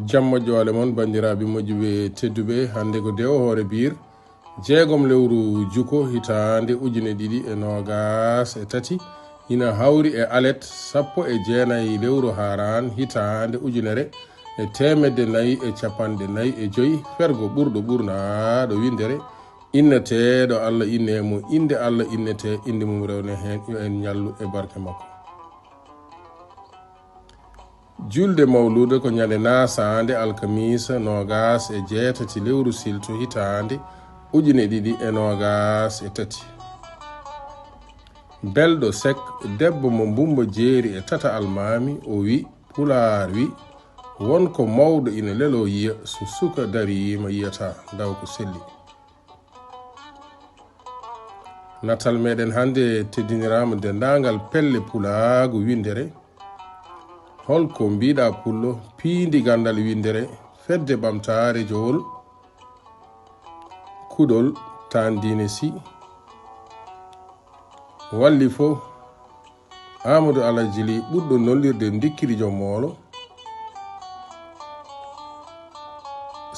jamma joole mon bandiraɓe moƴƴuɓe tedduɓe hande ko dewo hoore biir jeegom lewru juko hitande ujune ɗiɗi e nogas e tati ina hawri e alet sappo e jeenayi lewru haran hitande ujunere e temedde nayyi e capanɗe nayyi e joyi fergo ɓurɗo ɓurna ɗo windere inneteɗo Allah innemo inde Allah innete inde mum rewne hen yo en ñallu e barke makko. julde mawlude ko ñande nasande alkamisa nogas e jeetati lewru silto hitande ujune ɗiɗi e nogas e tati. belɗo sek debbo mo mbumba jeeri e tata almami o wi pular wi wonko mawɗo ina lelo yiya so suka dariyima yiyata daw ko selli. natal meɗen hande teddinirama dendagal pelle pulago windere holko mbiɗa pullo piindi gandal windere fedde ɓamtare jowol kuɗol tandine si walli fo Amadou Alajili ɓurɗo nollirde dikkiri joom moolo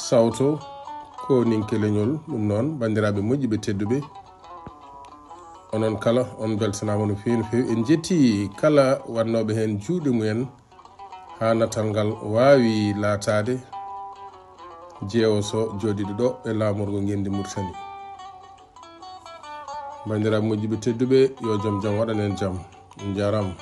sawto ko ninkeleñol. ɗum noon bandiraɓe moƴƴiɓe tedduɓe onon kala on beltanama no fewi no fewi en jetti kala wannoɓe hen juuɗe mumen ha natal ngal wawi laatade jeewo so joɗiɗo ɗo e lamorgo ngendi Mauritanie. bandiraɓe moƴƴiɓe tedduɓe yo jaam waɗanen jaam. jarama.